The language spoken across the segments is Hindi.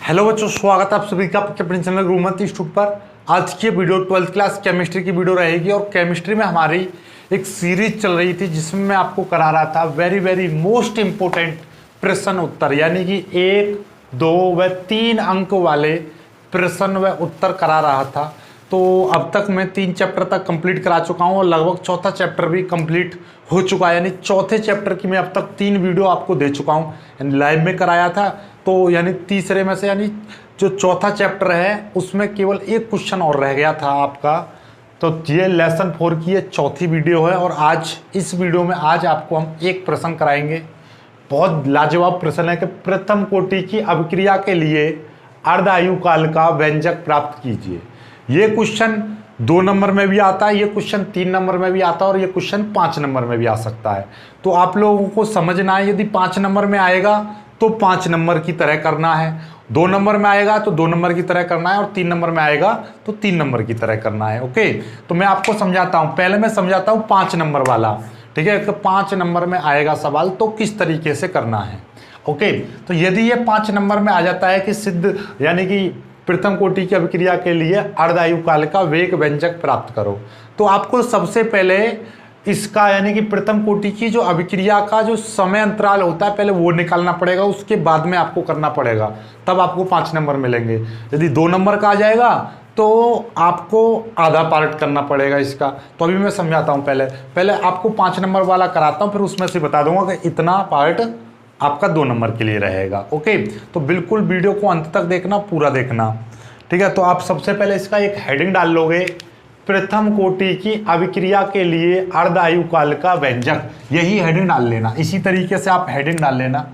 हेलो बच्चों, स्वागत है आप सभी का आपके अपने चैनल गुरुमत इंस्टीट्यूट पर। आज की वीडियो 12th क्लास केमिस्ट्री की वीडियो रहेगी और केमिस्ट्री में हमारी एक सीरीज चल रही थी जिसमें मैं आपको करा रहा था वेरी मोस्ट इंपोर्टेंट प्रश्न उत्तर, यानी कि 1, 2 व 3 अंक वाले प्रश्न व उत्तर करा रहा था। तो अब तक मैं 3 चैप्टर तक कंप्लीट करा चुका हूँ और लगभग चौथा चैप्टर भी कंप्लीट हो चुका है, यानी चौथे चैप्टर की मैं अब तक 3 वीडियो आपको दे चुका हूँ, यानी लाइव में कराया था। तो यानी तीसरे में से यानी जो चौथा चैप्टर है उसमें केवल एक क्वेश्चन और रह गया था आपका। तो ये लेसन 4 की ये चौथी वीडियो है और आज इस वीडियो में आज आपको हम एक प्रश्न कराएंगे। बहुत लाजवाब प्रश्न है कि प्रथम कोटि की अभिक्रिया के लिए अर्ध आयु काल का व्यंजक प्राप्त कीजिए। ये क्वेश्चन 2 नंबर में भी आता है, ये क्वेश्चन 3 नंबर में भी आता है और ये क्वेश्चन 5 नंबर में भी आ सकता है। तो आप लोगों को समझना है, यदि 5 नंबर में आएगा तो 5 नंबर की तरह करना है, 2 नंबर में आएगा तो 2 नंबर की तरह करना है और 3 नंबर में आएगा तो 3 नंबर की तरह करना है। ओके, तो मैं आपको समझाता हूँ। पहले मैं समझाता हूँ 5 नंबर वाला, ठीक है। तो 5 नंबर में आएगा सवाल तो किस तरीके से करना है। ओके, तो यदि ये 5 नंबर में आ जाता है कि सिद्ध यानी कि प्रथम कोटि की अभिक्रिया के लिए अर्ध आयु काल का वेग व्यंजक प्राप्त करो, तो आपको सबसे पहले इसका यानी कि प्रथम कोटि की जो अभिक्रिया का जो समय अंतराल होता है पहले वो निकालना पड़ेगा, उसके बाद में आपको करना पड़ेगा, तब आपको 5 नंबर मिलेंगे। यदि 2 नंबर का आ जाएगा तो आपको आधा पार्ट करना पड़ेगा इसका। तो अभी मैं समझाता हूँ, पहले आपको 5 नंबर वाला कराता हूँ, फिर उसमें से बता दूंगा कि इतना पार्ट आपका 2 नंबर के लिए रहेगा। ओके, तो बिल्कुल वीडियो को अंत तक देखना, पूरा देखना, ठीक है। तो आप सबसे पहले इसका एक हेडिंग डाल लोगे, प्रथम कोटि की अभिक्रिया के लिए अर्ध आयु काल का व्यंजक, यही हेडिंग डाल लेना। इसी तरीके से आप हेडिंग डाल लेना।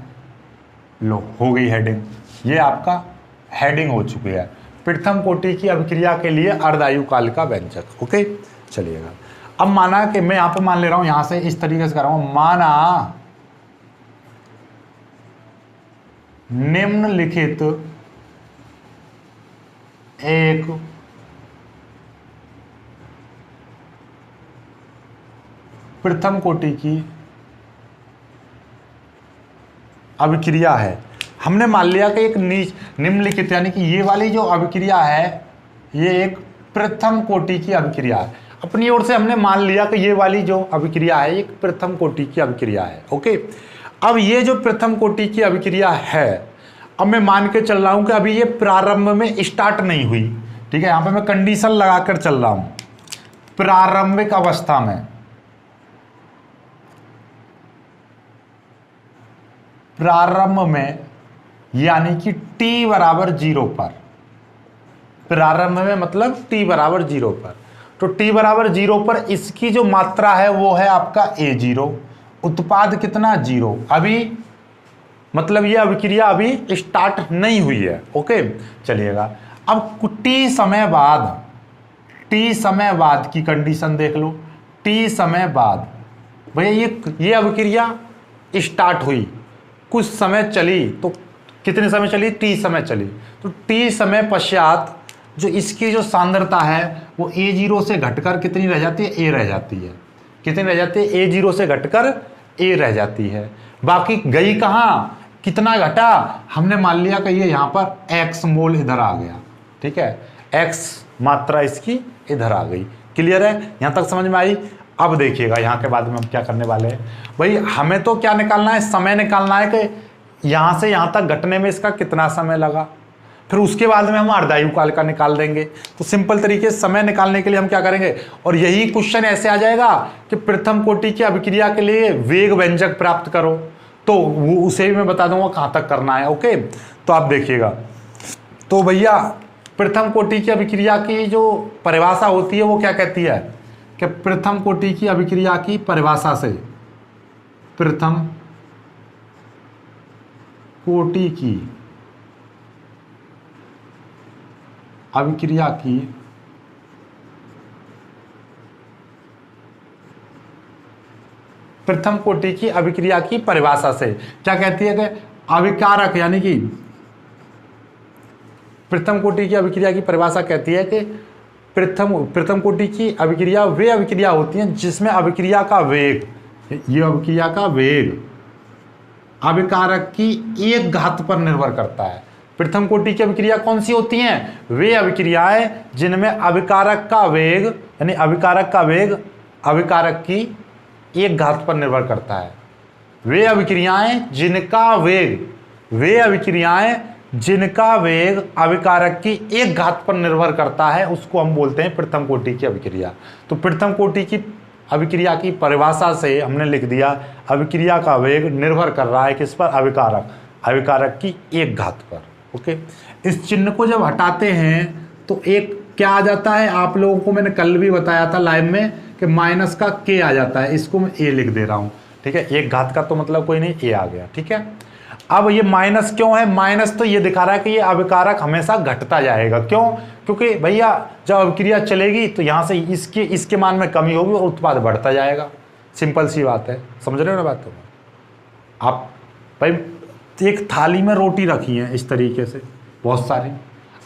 लो, हो गई हेडिंग, ये आपका हेडिंग हो चुकी है, प्रथम कोटि की अभिक्रिया के लिए अर्ध आयु काल का व्यंजक। ओके, चलिएगा। अब माना कि मैं यहां पर मान ले रहा हूं, यहां से इस तरीके से कर रहा हूं, माना निम्नलिखित एक प्रथम कोटि की अभिक्रिया है। हमने मान लिया कि एक निम्नलिखित यानी कि ये वाली जो अभिक्रिया है ये एक प्रथम कोटि की अभिक्रिया है। अपनी ओर से हमने मान लिया कि ये वाली जो अभिक्रिया है एक प्रथम कोटि की अभिक्रिया है। ओके, अब ये जो प्रथम कोटि की अभिक्रिया है, अब मैं मान के चल रहा हूं कि अभी ये प्रारंभ में स्टार्ट नहीं हुई, ठीक है। यहां पे मैं कंडीशन लगाकर चल रहा हूं, प्रारंभिक अवस्था में, प्रारंभ में यानी कि t बराबर 0 पर, प्रारंभ में मतलब t बराबर 0 पर। तो t बराबर 0 पर इसकी जो मात्रा है वो है आपका A0, उत्पाद कितना 0, अभी मतलब ये अभिक्रिया अभी स्टार्ट नहीं हुई है। ओके, चलिएगा। अब t समय बाद की कंडीशन देख लो, t समय बाद भैया ये अभिक्रिया स्टार्ट हुई, कुछ समय चली, तो कितने समय चली, t समय चली, तो t समय पश्चात जो इसकी जो सांद्रता है वो A0 से घटकर कितनी रह जाती है, A रह जाती है। कितनी रह जाती है, A0 से घटकर A रह जाती है। बाकी गई कहाँ, कितना घटा, हमने मान लिया कि ये यहाँ पर x मोल इधर आ गया, ठीक है, x मात्रा इसकी इधर आ गई। क्लियर है, यहाँ तक समझ में आई। अब देखिएगा यहाँ के बाद में हम क्या करने वाले हैं। भाई हमें तो क्या निकालना है, समय निकालना है कि यहाँ से यहाँ तक घटने में इसका कितना समय लगा, फिर उसके बाद में हम अर्धायु काल का निकाल देंगे। तो सिंपल तरीके से समय निकालने के लिए हम क्या करेंगे, और यही क्वेश्चन ऐसे आ जाएगा कि प्रथम कोटि की अभिक्रिया के लिए वेग व्यंजक प्राप्त करो, तो वो उसे भी मैं बता दूंगा कहाँ तक करना है। ओके, तो आप देखिएगा। तो भैया प्रथम कोटि की अभिक्रिया की जो परिभाषा होती है वो क्या कहती है कि प्रथम कोटि की अभिक्रिया की परिभाषा से, प्रथम कोटि की अभिक्रिया की प्रथम कोटि की अभिक्रिया की परिभाषा से क्या कहती है कि अभिकारक यानी कि प्रथम कोटि की अभिक्रिया की परिभाषा कहती है कि प्रथम कोटि की अभिक्रिया वे अभिक्रिया होती हैं जिसमें अभिक्रिया का वेग, ये अभिक्रिया का वेग अभिकारक की एक घात पर निर्भर करता है। प्रथम कोटि की अभिक्रिया कौन सी होती हैं? वे अभिक्रियाएं जिनमें अभिकारक का वेग यानी अभिकारक का वेग अभिकारक की एक घात पर निर्भर करता है। वे अभिक्रियाएं जिनका वेग अभिकारक की एक घात पर निर्भर करता है उसको हम बोलते हैं प्रथम कोटि की अभिक्रिया। तो प्रथम कोटि की अभिक्रिया की परिभाषा से हमने लिख दिया अभिक्रिया का वेग निर्भर कर रहा है किस पर? अभिकारक की एक घात पर। ओके, इस चिन्ह को जब हटाते हैं तो एक क्या आ जाता है? आप लोगों को मैंने कल भी बताया था लाइव में कि माइनस का के आ जाता है, इसको मैं ए लिख दे रहा हूं। ठीक है, एक घात का तो मतलब कोई नहीं, ए आ गया। ठीक है, अब ये माइनस क्यों है? माइनस तो ये दिखा रहा है कि ये अभिकारक हमेशा घटता जाएगा। क्यों? क्योंकि भैया जब अभिक्रिया चलेगी तो यहां से इसके मान में कमी होगी और उत्पाद बढ़ता जाएगा। सिंपल सी बात है, समझ रहे हो ना बात? तो आप भाई एक थाली में रोटी रखी है इस तरीके से बहुत सारी,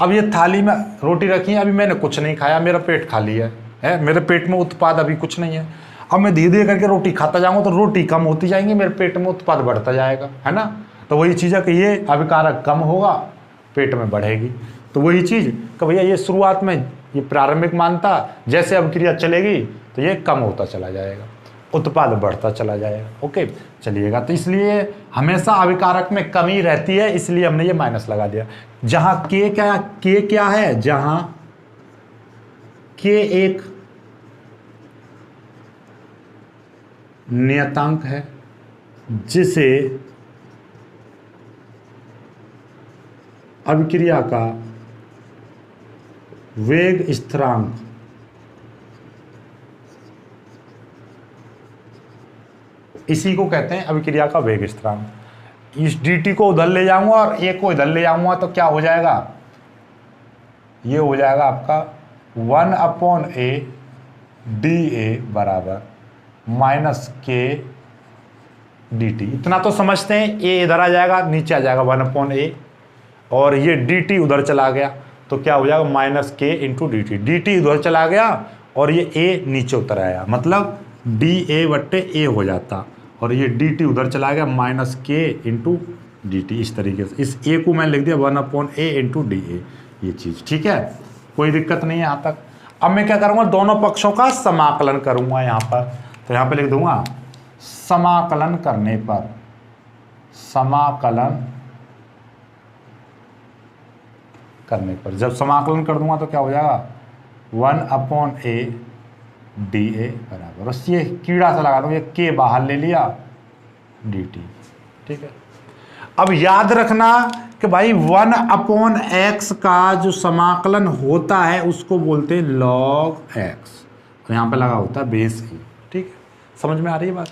अब ये थाली में रोटी रखी है, अभी मैंने कुछ नहीं खाया, मेरा पेट खाली है, मेरे पेट में उत्पाद अभी कुछ नहीं है। अब मैं धीरे धीरे करके रोटी खाता जाऊंगा तो रोटी कम होती जाएंगी, मेरे पेट में उत्पाद बढ़ता जाएगा, है ना? तो वही चीज़ है कि ये अभिकारक कम होगा, पेट में बढ़ेगी। तो वही चीज़ कि भैया ये शुरुआत में ये प्रारंभिक मान था, जैसे अभिक्रिया चलेगी तो ये कम होता चला जाएगा, उत्पाद बढ़ता चला जाएगा। ओके, चलिएगा। तो इसलिए हमेशा अभिकारक में कमी रहती है, इसलिए हमने ये माइनस लगा दिया। जहां के क्या है? जहां के एक नियतांक है जिसे अभिक्रिया का वेग स्थिरांक इसी को कहते हैं अभिक्रिया का वेग स्थिरांक। इस dt को उधर ले जाऊंगा और a को इधर ले जाऊंगा तो क्या हो जाएगा? ये हो जाएगा आपका 1/a dA बराबर -k dt। इतना तो समझते हैं, a इधर आ जाएगा, नीचे आ जाएगा 1/a और ये dt उधर चला गया तो क्या हो जाएगा? -k × dt। dt उधर चला गया और ये a नीचे उतर आया, मतलब dA/a हो जाता और ये dt उधर चला गया -k × dt। इस तरीके से इस a को मैं लिख दिया 1/a × dA, ये चीज़ ठीक है, कोई दिक्कत नहीं है यहाँ तक। अब मैं क्या करूँगा? दोनों पक्षों का समाकलन करूँगा यहाँ पर, तो यहाँ पे लिख दूंगा समाकलन करने पर, जब समाकलन कर दूंगा तो क्या हो जाएगा? 1/a dA बराबर, बस ये कीड़ा सा लगा दो, ये के बाहर ले लिया dt। ठीक है, अब याद रखना कि भाई 1/x का जो समाकलन होता है उसको बोलते हैं log x, तो यहाँ पे लगा होता है बेस e। ठीक है, समझ में आ रही है बात?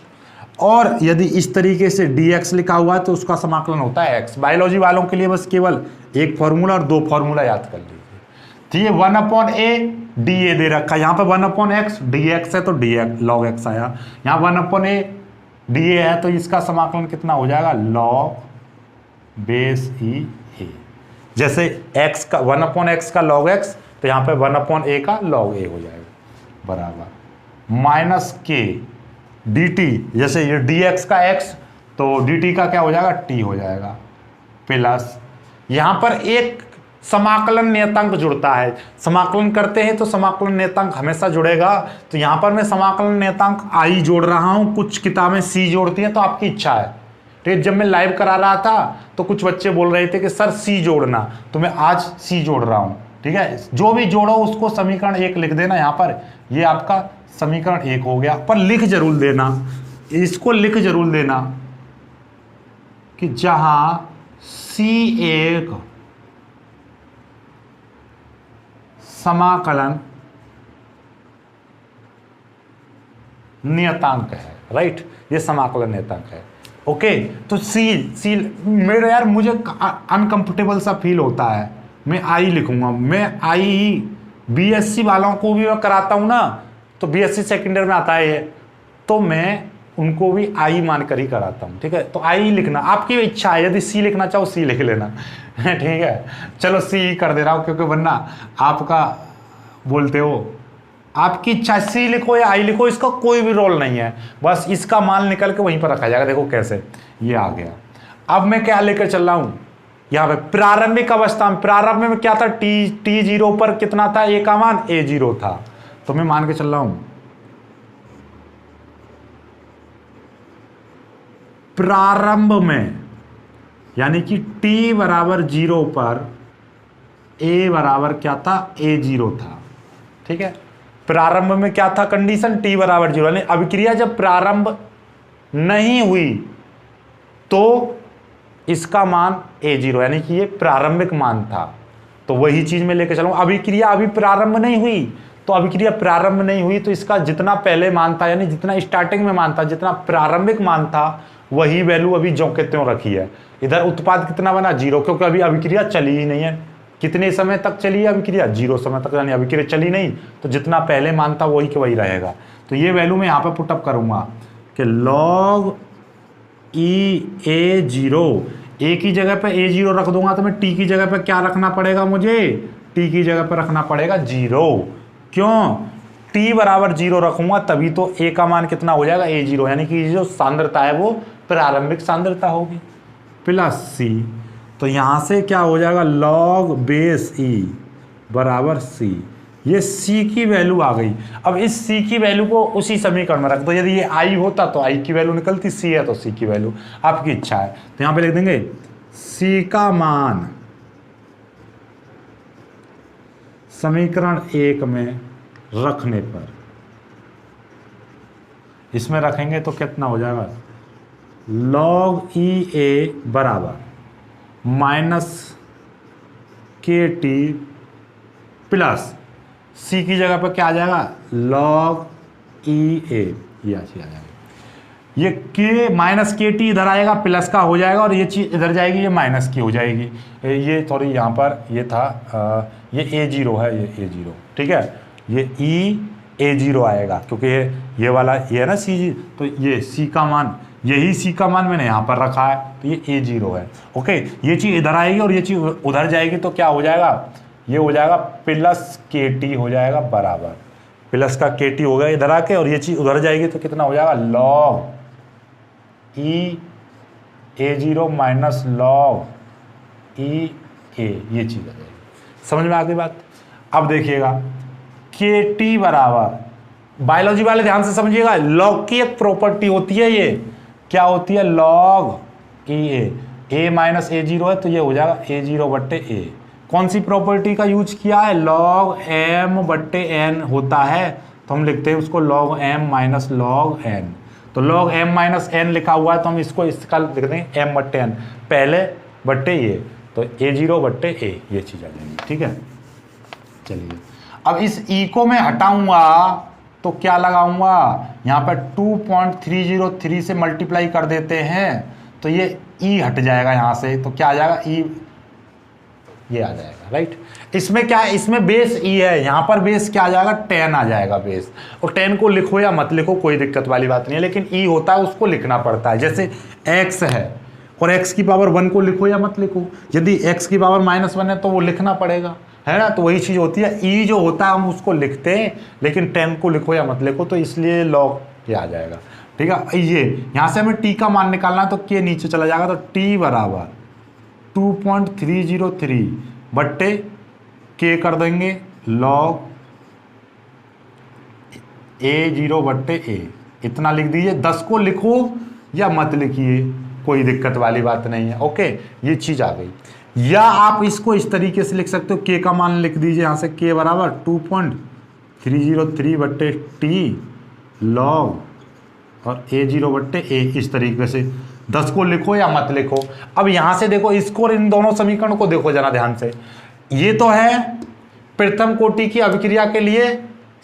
और यदि इस तरीके से dx लिखा हुआ है तो उसका समाकलन होता है x। बायोलॉजी वालों के लिए बस केवल एक फॉर्मूला और दो फॉर्मूला याद कर लीजिए। तो ये 1/a dA दे रखा है, यहाँ पे 1/x dx है तो dx log x आया, यहाँ 1/a dA है तो इसका समाकलन कितना हो जाएगा? log base e a। जैसे x का 1/x का log x तो यहाँ पे 1/a का log a हो जाएगा बराबर -k dt। जैसे ये dx का x तो dt का क्या हो जाएगा? t हो जाएगा प्लस यहाँ पर एक समाकलन नियतांक जुड़ता है। समाकलन करते हैं तो समाकलन नियतांक हमेशा जुड़ेगा, तो यहाँ पर मैं समाकलन नियतांक i जोड़ रहा हूँ, कुछ किताबें c जोड़ती हैं, तो आपकी इच्छा है। ठीक, जब मैं लाइव करा रहा था तो कुछ बच्चे बोल रहे थे कि सर c जोड़ना, तो मैं आज c जोड़ रहा हूँ। ठीक है, जो भी जोड़ो उसको समीकरण 1 लिख देना यहाँ पर, ये आपका समीकरण 1 हो गया। पर लिख जरूर देना, इसको लिख जरूर देना कि जहां c एक समाकलन नियतांक है, राइट? ये समाकलन नियतांक है। ओके, तो सी मेरे यार मुझे अनकंफर्टेबल सा फील होता है, मैं आई लिखूंगा। मैं आई बीएससी वालों को भी मैं कराता हूँ ना, तो बीएससी सेकेंड ईयर में आता है ये, तो मैं उनको भी आई मानकर ही कराता हूँ। ठीक है, तो आई लिखना आपकी इच्छा है, यदि सी लिखना चाहो सी लिख लेना। ठीक है, चलो सी कर दे रहा हूँ, क्योंकि वरना आपका बोलते हो आपकी इच्छा, सी लिखो या आई लिखो, इसका कोई भी रोल नहीं है, बस इसका मान निकल के वहीं पर रखा जाएगा। देखो कैसे ये आ गया। अब मैं क्या लेकर चल रहा हूँ, यहां पे प्रारंभिक अवस्था में, प्रारंभ में क्या था, टी जीरो पर कितना था, ए का मान A0 था। तो मैं मान के चल रहा हूं प्रारंभ में, यानी कि t बराबर 0 पर a बराबर क्या था, A0 था। ठीक है, प्रारंभ में क्या था कंडीशन, t बराबर 0, यानी अभिक्रिया जब प्रारंभ नहीं हुई तो इसका मान A0, यानी कि ये प्रारंभिक मान था। तो वही चीज में लेके चलूंगा, अभिक्रिया अभी प्रारंभ नहीं हुई, तो अभिक्रिया प्रारंभ नहीं हुई तो इसका जितना पहले मान था, यानी जितना स्टार्टिंग में मान था, जितना प्रारंभिक मान था, वही वैल्यू अभी जो के त्यों रखी है। इधर उत्पाद कितना बना, 0, क्योंकि अभी अभिक्रिया चली ही नहीं है। कितने समय तक चली है अभिक्रिया, 0 समय तक, यानी अभिक्रिया चली नहीं, तो जितना पहले मान था वही के वही रहेगा। तो ये वैल्यू मैं यहाँ पे पुटअप करूंगा कि log A0, ए की जगह पे A0 रख दूंगा तो मैं टी की जगह पे क्या रखना पड़ेगा, मुझे टी की जगह पे रखना पड़ेगा 0। क्यों, टी बराबर 0 रखूंगा तभी तो ए का मान कितना हो जाएगा, A0, यानी कि जो सांद्रता है वो प्रारंभिक सांद्रता होगी, प्लस सी। तो यहां से क्या हो जाएगा, log बेस ई बराबर सी। ये सी की वैल्यू आ गई। अब इस सी की वैल्यू को उसी समीकरण में रख दो। यदि ये आई होता तो आई की वैल्यू निकलती, सी है तो सी की वैल्यू, आपकी इच्छा है। तो यहां पे लिख देंगे सी का मान समीकरण 1 में रखने पर, इसमें रखेंगे तो कितना हो जाएगा, log EA बराबर माइनस KT प्लस सी की जगह पर क्या आ जाएगा, log EA, ये आ जाएगा। ये K माइनस KT इधर आएगा, प्लस का हो जाएगा, और ये चीज इधर जाएगी, ये माइनस की हो जाएगी। ये सॉरी यहाँ पर ये था ये A0 है, ये A0, ठीक है, ये A0 आएगा, क्योंकि ये वाला ये है ना C, तो ये C का मान, यही C का मान मैंने यहाँ पर रखा है, तो ये A0 है। ओके, ये चीज़ इधर आएगी और ये चीज़ उधर जाएगी, तो क्या हो जाएगा, ये हो जाएगा प्लस KT हो जाएगा बराबर, प्लस का KT हो गया इधर आके, और ये चीज़ उधर जाएगी तो कितना हो जाएगा, log A0 minus log EA, ये चीज़ आ जाएगी। समझ में आ गई बात। अब देखिएगा KT बराबर, बायोलॉजी वाले ध्यान से समझिएगा, log की एक प्रॉपर्टी होती है, ये क्या होती है, log EA, A minus A0 है तो ये हो जाएगा A0 बट्टे A। कौन सी प्रॉपर्टी का यूज किया है, log M बट्टे N होता है, तो हम लिखते हैं उसको log M minus log N। तो log M माइनस N लिखा हुआ है तो हम इसको इसका लिख देंगे M बट्टे N, पहले बट्टे ये, तो A0 बट्टे A, ये चीज़ आ जाएगी। ठीक है, चलिए अब इस E को मैं हटाऊंगा तो क्या लगाऊंगा, यहाँ पर 2.303 से मल्टीप्लाई कर देते हैं तो ये E हट जाएगा यहाँ से, तो क्या आ जाएगा, E ये आ जाएगा, राइट। इसमें क्या है, इसमें बेस E है, यहाँ पर बेस क्या आ जाएगा, 10 आ जाएगा बेस। और 10 को लिखो या मत लिखो कोई दिक्कत वाली बात नहीं है, लेकिन E होता है उसको लिखना पड़ता है। जैसे x है और x की पावर 1 को लिखो या मत लिखो, यदि x की पावर -1 है तो वो लिखना पड़ेगा, है ना। तो वही चीज़ होती है, E जो होता है हम उसको लिखते हैं, लेकिन 10 को लिखो या मत लिखो, तो इसलिए log ये आ जाएगा। ठीक है, ये यहाँ से हमें t का मान निकालना है तो k नीचे चला जाएगा, तो t बराबर 2.303 बट्टे k कर देंगे log A0 बट्टे A, इतना लिख दीजिए। 10 को लिखो या मत लिखिए, कोई दिक्कत वाली बात नहीं है। ओके, ये चीज़ आ गई। या आप इसको इस तरीके से लिख सकते हो, k का मान लिख दीजिए यहाँ से, k बराबर 2.303 बट्टे t log और A0 बट्टे A, इस तरीके से। 10 को लिखो या मत लिखो। अब यहाँ से देखो इसको और इन दोनों समीकरणों को देखो जरा ध्यान से। ये तो है प्रथम कोटि की अभिक्रिया के लिए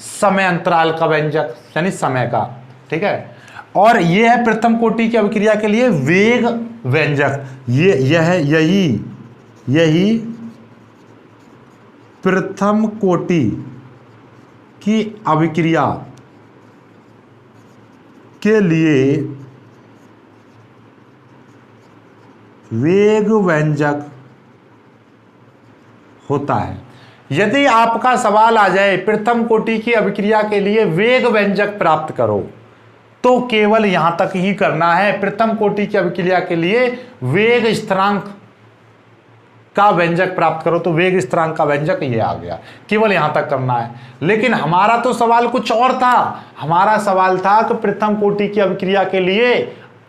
समय अंतराल का व्यंजक, यानी समय का, ठीक है। और ये है प्रथम कोटि की अभिक्रिया के लिए वेग व्यंजक, यही प्रथम कोटि की अभिक्रिया के लिए वेग व्यंजक होता है। यदि आपका सवाल आ जाए प्रथम कोटि की अभिक्रिया के लिए वेग व्यंजक प्राप्त करो, तो केवल यहां तक ही करना है। प्रथम कोटि की अभिक्रिया के लिए वेग स्थिरांक का व्यंजक प्राप्त करो, तो वेग स्थिरांक का व्यंजक ये आ गया। केवल यहां तक करना है। लेकिन हमारा तो सवाल कुछ और था। हमारा सवाल था कि प्रथम कोटि की अभिक्रिया के लिए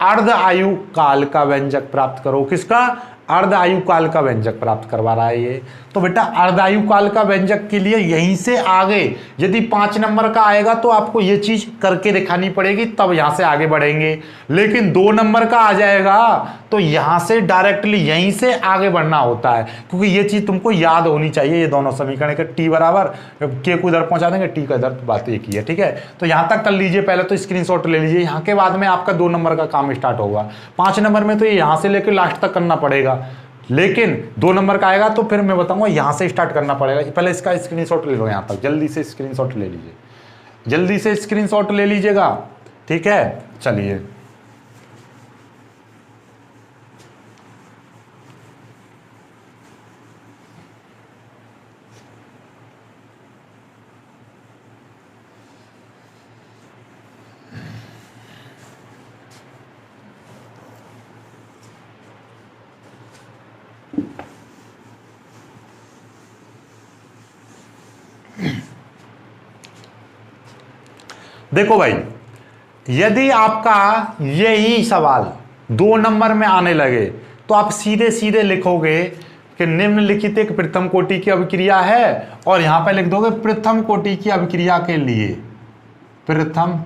अर्ध आयु काल का व्यंजक प्राप्त करो। किसका? अर्ध आयु काल का व्यंजक प्राप्त करवा रहा है ये। तो बेटा अर्ध आयु काल का व्यंजक के लिए यहीं से आगे यदि 5 नंबर का आएगा तो आपको ये चीज करके दिखानी पड़ेगी, तब यहां से आगे बढ़ेंगे। लेकिन 2 नंबर का आ जाएगा तो यहां से डायरेक्टली यहीं से आगे बढ़ना होता है, क्योंकि ये चीज तुमको याद होनी चाहिए। ये दोनों समीकरण के टी बराबर के को इधर पहुंचा देंगे, टी का इधर, बात एक ही है। ठीक है, तो यहां तक कर लीजिए, पहले तो स्क्रीनशॉट ले लीजिए। यहां के बाद में आपका 2 नंबर का काम स्टार्ट होगा। 5 नंबर में तो ये यहां से लेकर लास्ट तक करना पड़ेगा, लेकिन 2 नंबर का आएगा तो फिर मैं बताऊंगा यहां से स्टार्ट करना पड़ेगा। पहले इसका स्क्रीनशॉट ले लो, यहां तक जल्दी से स्क्रीनशॉट ले लीजिए, जल्दी से स्क्रीनशॉट ले लीजिएगा। ठीक है, चलिए देखो भाई, यदि आपका यही सवाल 2 नंबर में आने लगे तो आप सीधे सीधे लिखोगे कि निम्नलिखित एक प्रथम कोटि की अभिक्रिया है, और यहां पर लिख दोगे प्रथम कोटि की अभिक्रिया के लिए, प्रथम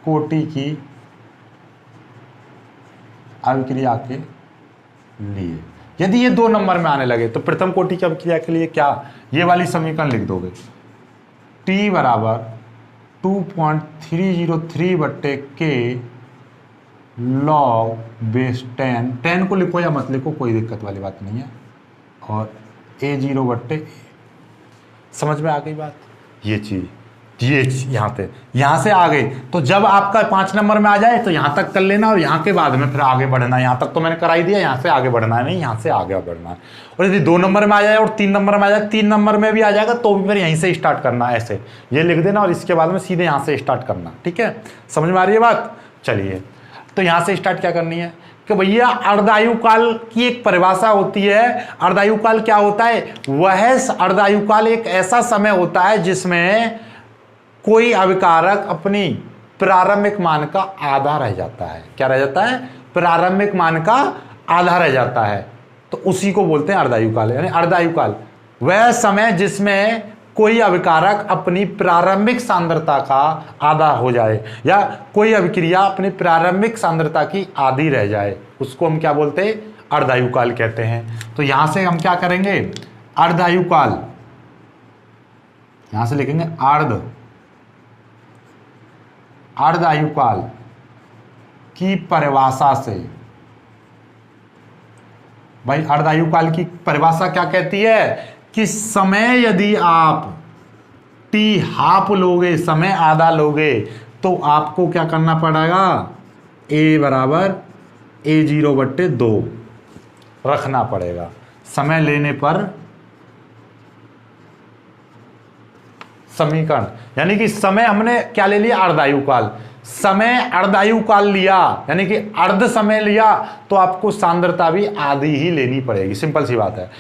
कोटि की अभिक्रिया के लिए। यदि ये 2 नंबर में आने लगे तो प्रथम कोटि की अभिक्रिया के लिए क्या, ये वाली समीकरण लिख दोगे, T बराबर 2.303 बट्टे के लॉग बेस 10 को लिखो या मत लिखो, कोई दिक्कत वाली बात नहीं है, और A0 बट्टे, समझ में आ गई बात। ये चीज ये यहां से आ गई, तो जब आपका 5 नंबर में आ जाए तो यहां तक कर लेना, और यहां के बाद में फिर आगे बढ़ना है। यहां तक तो मैंने कराई दिया, यहां से आगे बढ़ना है नहीं, यहां से आगे बढ़ना है। और यदि 2 नंबर में आ जाए और 3 नंबर में आ जाए, 3 नंबर में भी आ जाएगा तो भी फिर यहीं से स्टार्ट करना है, ऐसे ये लिख देना, और इसके बाद में सीधे यहां से स्टार्ट करना। ठीक है, समझ में आ रही है बात। चलिए, तो यहां से स्टार्ट क्या करनी है कि भैया अर्धायु काल की एक परिभाषा होती है। अर्धायु काल क्या होता है? वह अर्धायु काल एक ऐसा समय होता है जिसमें कोई अभिकारक अपनी प्रारंभिक मान का आधा रह जाता है। क्या रह जाता है? प्रारंभिक मान का आधा रह जाता है, तो उसी को बोलते हैं अर्धायु काल। यानी अर्धायु काल वह समय जिसमें कोई अभिकारक अपनी प्रारंभिक सांद्रता का आधा हो जाए, या कोई अभिक्रिया अपनी प्रारंभिक सांद्रता की आधी रह जाए, उसको हम क्या बोलते हैं? अर्धायु काल कहते हैं। तो यहां से हम क्या करेंगे? अर्धायु काल, यहां से लिखेंगे अर्धायु काल की परिभाषा से। भाई अर्धायु काल की परिभाषा क्या कहती है कि समय यदि आप टी हाफ लोगे, समय आधा लोगे, तो आपको क्या करना पड़ेगा? ए बराबर A0 बट्टे 2 रखना पड़ेगा। समय लेने पर समीकरण, यानी कि समय हमने क्या ले लिया? अर्धायु काल। समय अर्धायु काल लिया, यानी कि अर्ध समय लिया, तो आपको सांद्रता भी आधी ही लेनी पड़ेगी। सिंपल सी बात है।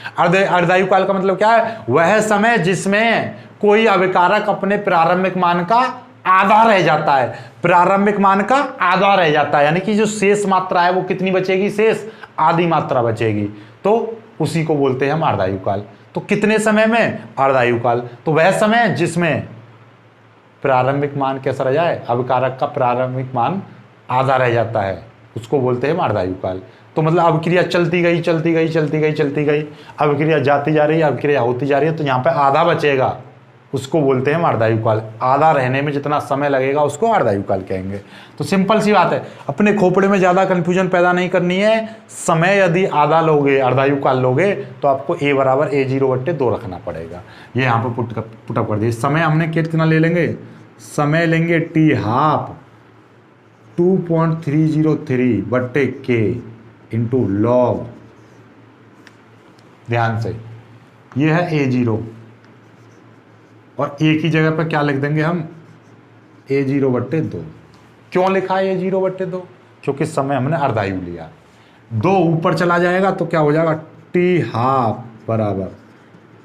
अर्धायु काल का मतलब क्या है? वह समय जिसमें कोई अभिकारक अपने प्रारंभिक मान का आधा रह जाता है, प्रारंभिक मान का आधा रह जाता है, यानी कि जो शेष मात्रा है वो कितनी बचेगी? शेष आधी मात्रा बचेगी, तो उसी को बोलते हैं हम अर्धायु काल। तो कितने समय में? अर्धायु काल। तो वह समय जिसमें प्रारंभिक मान कैसा रह जाए? अभिकारक का प्रारंभिक मान आधा रह जाता है, उसको बोलते हैं अर्धायु काल। तो मतलब अभिक्रिया चलती गई, अभिक्रिया जाती जा रही है, अभिक्रिया होती जा रही है, तो यहाँ पे आधा बचेगा, उसको बोलते हैं अर्धायु काल। आधा रहने में जितना समय लगेगा उसको अर्धायु काल कहेंगे। तो सिंपल सी बात है, अपने खोपड़े में ज़्यादा कंफ्यूजन पैदा नहीं करनी है। समय यदि आधा लोगे, अर्धायु काल लोगे, तो आपको A बराबर A0 बट्टे 2 रखना पड़ेगा। ये यहाँ पर पुटअप कर दिए। समय हमने कितना ले लेंगे? समय लेंगे टी हाफ 2.303 बट्टे के इंटू लॉग, ध्यान से, ये है A0, और एक ही जगह पर क्या लिख देंगे हम? A0 बट्टे 2। क्यों लिखा है A0 बट्टे 2? क्योंकि समय हमने अर्धायु लिया। 2 ऊपर चला जाएगा तो क्या हो जाएगा? टी हाफ बराबर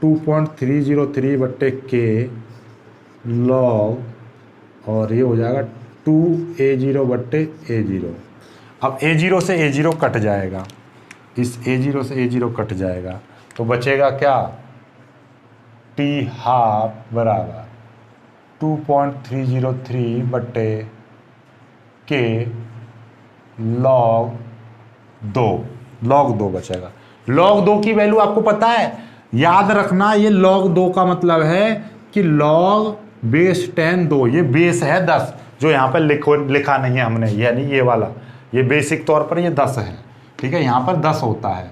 2.303 बट्टे के लॉग, और ये हो जाएगा 2a0 बट्टे a0। अब a0 से a0 कट जाएगा, इस a0 से a0 कट जाएगा, तो बचेगा क्या, टी हाफ बराबर 2.303 बट्टे के लॉग 2 बचेगा। लॉग 2 की वैल्यू आपको पता है, याद रखना, ये लॉग 2 का मतलब है कि लॉग बेस 10 2, ये बेस है 10, जो यहाँ पर लिखा नहीं है हमने, यानी ये वाला, ये बेसिक तौर पर ये 10 है, ठीक है। यहाँ पर 10 होता है,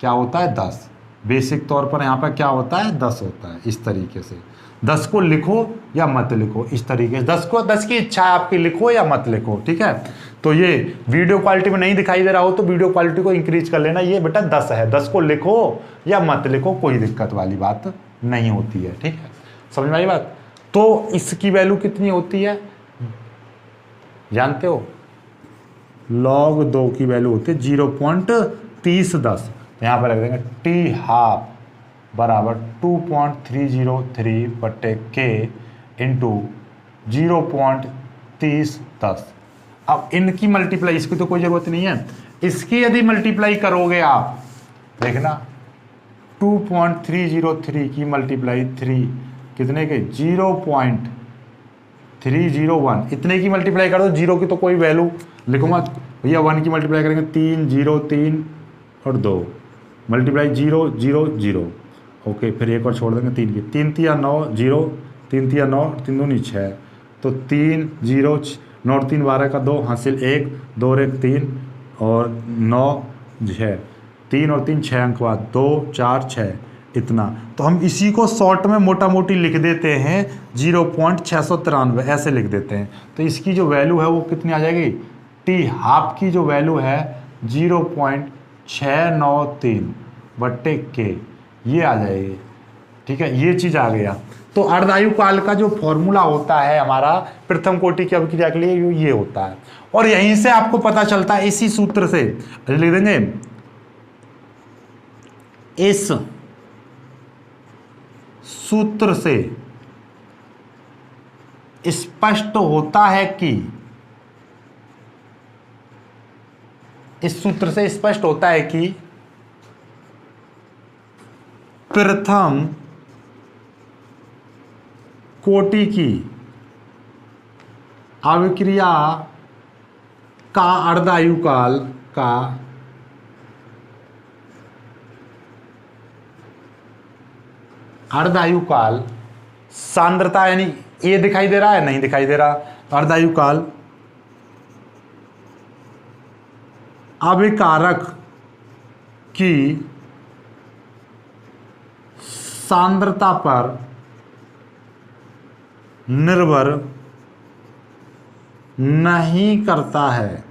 क्या होता है 10, बेसिक तौर पर यहाँ पर क्या होता है 10 होता है। इस तरीके से 10 को लिखो या मत लिखो, इस तरीके से 10 की इच्छा है आपकी, लिखो या मत लिखो, ठीक है। तो ये वीडियो क्वालिटी में नहीं दिखाई दे रहा हो तो वीडियो क्वालिटी को इंक्रीज कर लेना। ये बेटा 10 है, 10 को लिखो या मत लिखो, कोई दिक्कत वाली बात नहीं होती है, ठीक है, समझ में आई बात। तो इसकी वैल्यू कितनी होती है जानते हो, log 2 की वैल्यू होती है 0.3010। यहाँ पर रख देंगे टी हाफ बराबर 2.303 बट्टे के इंटू 0.3010। अब इनकी मल्टीप्लाई, इसकी तो कोई ज़रूरत नहीं है, इसकी यदि मल्टीप्लाई करोगे आप, देखना 2.303 की मल्टीप्लाई 3 कितने के 0.301, इतने की मल्टीप्लाई कर दो, 0 की तो कोई वैल्यू लिखो मत भैया, 1 की मल्टीप्लाई करेंगे 3 0 3 और 2 मल्टीप्लाई 0 0 0, ओके, फिर एक और छोड़ देंगे 3 की, 3 3 9 0, 3 3 9, 3 2 6, तो 3 0 9 3 12 का 2 हासिल 1 2 1 3 और 9 6, 3 और 3 6 अंक बाद 2 4 6 इतना। तो हम इसी को शॉर्ट में मोटा मोटी लिख देते हैं 0.693 ऐसे लिख देते हैं। तो इसकी जो वैल्यू है वो कितनी आ जाएगी, टी हाफ की जो वैल्यू है 0.693 बट्टे के, ये आ जाएगी, ठीक है, ये चीज़ आ गया। तो अर्धायु काल का जो फॉर्मूला होता है हमारा प्रथम कोटि की अभिक्रिया के लिए ये होता है, और यहीं से आपको पता चलता है, इसी सूत्र से लिख देंगे, इस सूत्र से स्पष्ट होता है कि, इस सूत्र से स्पष्ट होता है कि प्रथम कोटि की अभिक्रिया का अर्धायु काल का अर्धायु काल सांद्रता, यानी ये दिखाई दे रहा है, नहीं दिखाई दे रहा, अर्धायु काल अभिकारक की सांद्रता पर निर्भर नहीं करता है,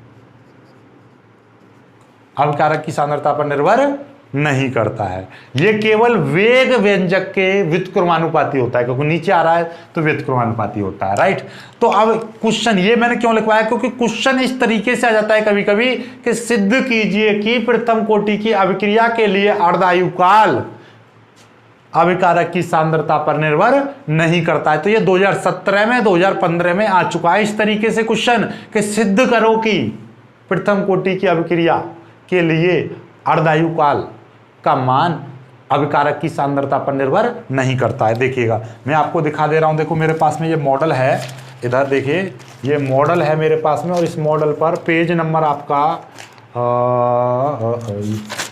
अभिकारक की सांद्रता पर निर्भर नहीं करता है। ये केवल वेग व्यंजक के व्युत्क्रमानुपाती होता है, क्योंकि नीचे आ रहा है तो व्युत्क्रमानुपाती होता है, राइट। तो अब क्वेश्चन ये मैंने क्यों लिखवाया, क्योंकि क्वेश्चन इस तरीके से आ जाता है कभी कभी कि सिद्ध कीजिए कि प्रथम कोटि की अभिक्रिया के लिए अर्धायु काल अभिकारक की सांद्रता पर निर्भर नहीं करता है। तो ये 2017 में 2015 में आ चुका है इस तरीके से क्वेश्चन कि सिद्ध करो कि प्रथम कोटि की अभिक्रिया के लिए अर्धायु काल का मान अभिकारक की सांद्रता पर निर्भर नहीं करता है। देखिएगा मैं आपको दिखा दे रहा हूं, देखो मेरे पास में ये मॉडल है, इधर देखिए ये मॉडल है मेरे पास में, और इस मॉडल पर पेज नंबर आपका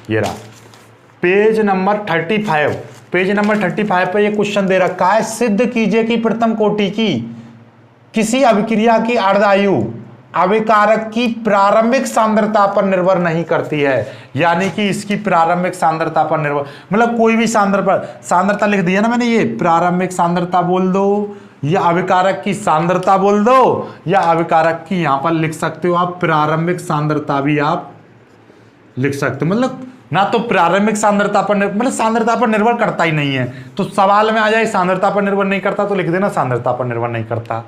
ये रहा, पेज नंबर 35, पेज नंबर 35 पे ये क्वेश्चन दे रखा है, सिद्ध कीजिए कि प्रथम कोटि की किसी अभिक्रिया की अर्धायु अभिकारक की प्रारंभिक सांद्रता पर निर्भर नहीं करती है। यानी कि इसकी प्रारंभिक सांद्रता पर निर्भर, मतलब कोई भी सांद्रता लिख दिया ना मैंने, ये प्रारंभिक सांद्रता बोल दो या अभिकारक की सांद्रता बोल दो, या अभिकारक की यहां पर लिख सकते हो आप प्रारंभिक सांद्रता भी आप लिख सकते हो। मतलब ना तो प्रारंभिक सांद्रता पर मतलब सांद्रता पर निर्भर करता ही नहीं है, तो सवाल में आ जाए सांद्रता पर निर्भर नहीं करता तो लिख देना सांद्रता पर निर्भर नहीं करता।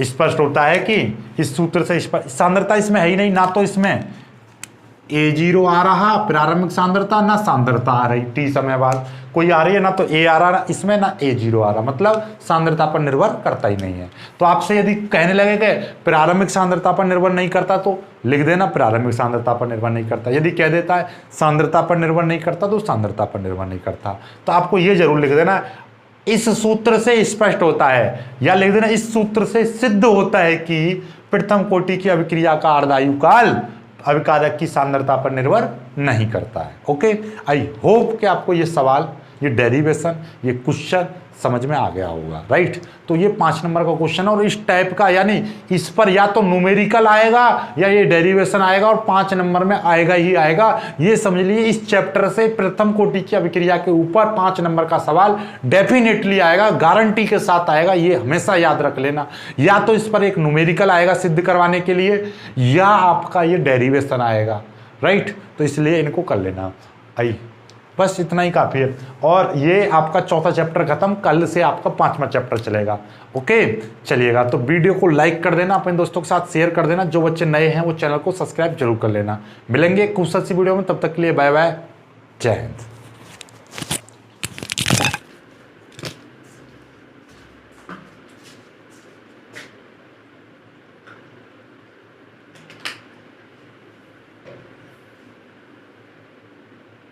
स्पष्ट होता है कि इस सूत्र से सांद्रता इसमें है ही नहीं, ना तो इसमें A0 आ रहा प्रारंभिक सांद्रता, ना सांद्रता आ रही t समय बाद, कोई आ रही है ना तो A आ रहा इसमें, ना A0 आ रहा, मतलब सांद्रता पर निर्भर करता ही नहीं है। तो आपसे यदि कहने लगे कि प्रारंभिक सांद्रता पर निर्भर नहीं करता तो लिख देना प्रारंभिक सांद्रता पर निर्भर नहीं करता। यदि कह देता है सांद्रता पर निर्भर नहीं करता तो सांद्रता पर निर्भर नहीं करता। तो आपको ये जरूर लिख देना इस सूत्र से स्पष्ट होता है, या लिख देना इस सूत्र से सिद्ध होता है कि प्रथम कोटि की अभिक्रिया का अर्धायुकाल अभिकारक की सांद्रता पर निर्भर नहीं करता है। ओके, आई होप कि आपको ये सवाल, ये डेरिवेशन, ये क्वेश्चन समझ में आ गया होगा, राइट। तो ये 5 नंबर का क्वेश्चन है और इस टाइप का, यानी इस पर या तो न्यूमेरिकल आएगा या ये डेरिवेशन आएगा और 5 नंबर में आएगा ही आएगा। ये समझ लीजिए इस चैप्टर से प्रथम कोटि की अभिक्रिया के ऊपर 5 नंबर का सवाल डेफिनेटली आएगा, गारंटी के साथ आएगा, ये हमेशा याद रख लेना। या तो इस पर एक न्यूमेरिकल आएगा सिद्ध करवाने के लिए, या आपका ये डेरिवेशन आएगा, राइट। तो इसलिए इनको कर लेना। आई बस इतना ही काफ़ी है। और ये आपका चौथा चैप्टर खत्म, कल से आपका 5वां चैप्टर चलेगा। ओके, चलिएगा। तो वीडियो को लाइक कर देना, अपने दोस्तों के साथ शेयर कर देना, जो बच्चे नए हैं वो चैनल को सब्सक्राइब जरूर कर लेना। मिलेंगे खूबसूरत सी वीडियो में, तब तक के लिए बाय बाय, जय हिंद।